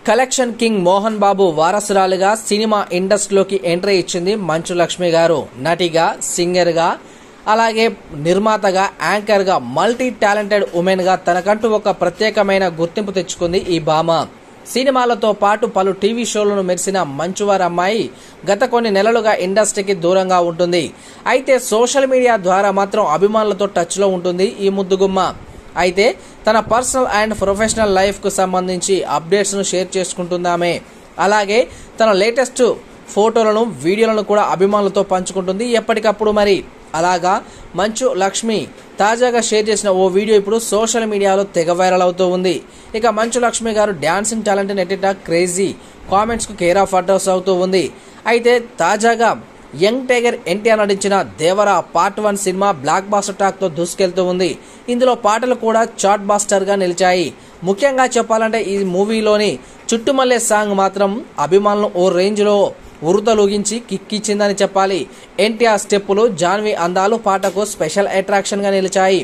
Collection king Mohan Babu వారసురాలుగా cinema ఇండస్ట్రీలోకి entry ఇచ్చింది మంచు లక్ష్మి గారు. నటిగా, సింగర్ గా, అలాగే నిర్మాతగా, యాంకర్ గా, మల్టీ టాలెంటెడ్ ఉమెన్ గా తనకంటూ ఒక ప్రత్యేకమైన గుర్తింపు తెచ్చుకుంది ఈ భామ. సినిమాలతో పాటు పలు టీవీ షోలను మెరిసిన మంచువారి అమ్మాయి గత కొన్ని నెలలుగా ఇండస్ట్రీకి దూరంగా ఉంటుంది. అయితే సోషల్ మీడియా ద్వారా మాత్రం అభిమానులతో టచ్ లో ఉంటుంది ఈ ముద్దుగుమ్మ. అయితే తన పర్సనల్ అండ్ ప్రొఫెషనల్ లైఫ్ కు సంబంధించి అప్డేట్స్ ను షేర్ చేసుకుంటుందామే. అలాగే తన లేటెస్ట్ ఫోటోలను, వీడియోలను కూడా అభిమానులతో పంచుకుంటుంది ఎప్పటికప్పుడు. మరి అలాగా మంచు లక్ష్మి తాజాగా షేర్ చేసిన ఓ వీడియో ఇప్పుడు సోషల్ మీడియాలో తెగ వైరల్ అవుతూ ఉంది. ఇక మంచు లక్ష్మి గారు డాన్సింగ్ టాలెంట్ నెట్టిట క్రేజీ కామెంట్స్ కు కేర్ ఆఫ్ అడ్రస్ అవుతూ ఉంది. అయితే తాజాగా యంగ్ టైగర్ ఎన్టీఆర్ నటించిన దేవరా పార్ట్ 1 సినిమా బ్లాక్ బాస్టర్ టాక్ తో దూసుకెళ్తూ ఉంది. ఇందులో పాటలు కూడా చార్ట్ బాస్టర్ గా నిలిచాయి. ముఖ్యంగా చెప్పాలంటే ఈ మూవీలోని చుట్టుమల్లె సాంగ్ మాత్రం అభిమానులు ఓ రేంజ్ లో ఉరుతలూగించి కిక్కిచ్చిందని చెప్పాలి. ఎన్టీఆర్ స్టెప్పులు, జాన్వి అందాలు పాటకు స్పెషల్ అట్రాక్షన్ గా నిలిచాయి.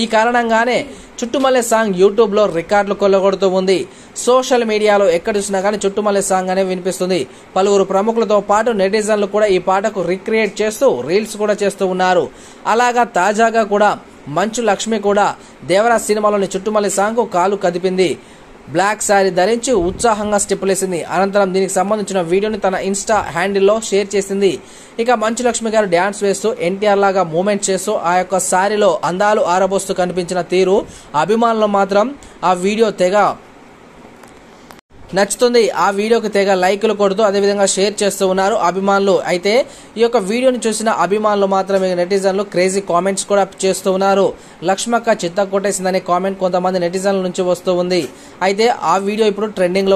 ఈ కారణంగానే చుట్టుమల్లె సాంగ్ యూట్యూబ్ లో రికార్డులు కొల్లగొడుతూ ఉంది. సోషల్ మీడియాలో ఎక్కడ చూసినా కానీ చుట్టుమల్లె సాంగ్ అనే వినిపిస్తుంది. పలువురు ప్రముఖులతో పాటు నెటిజన్లు కూడా ఈ పాటకు రిక్రియేట్ చేస్తూ రీల్స్ కూడా చేస్తూ ఉన్నారు. అలాగా తాజాగా కూడా మంచు లక్ష్మి కూడా దేవరా సినిమాలోని చుట్టుమల్లె సాంగ్ కు కాలు కదిపింది. బ్లాక్ శారీ ధరించి ఉత్సాహంగా స్టెప్పులేసింది. అనంతరం దీనికి సంబంధించిన వీడియోని తన ఇన్స్టా హ్యాండిల్లో షేర్ చేసింది. ఇక మంచు లక్ష్మి గారు డ్యాన్స్ వేస్తూ ఎన్టీఆర్ లాగా మూమెంట్ చేస్తూ ఆ యొక్క శారీలో అందాలు ఆరబోస్తూ కనిపించిన తీరు అభిమానులు మాత్రం ఆ వీడియో తెగ నచ్చుతుంది. ఆ వీడియోకి తెగ లైకులు కొడుతూ అదేవిధంగా షేర్ చేస్తూ ఉన్నారు అభిమానులు. అయితే ఈ యొక్క వీడియోని చూసిన అభిమానులు మాత్రం నెటిజన్లు క్రేజీ కామెంట్స్ కూడా చేస్తూ ఉన్నారు. లక్ష్మక్క చిత్త కొట్టేసిందనే కామెంట్ కొంతమంది నెటిజన్ల నుంచి వస్తూ ఉంది. అయితే ఆ వీడియో ఇప్పుడు ట్రెండింగ్ లో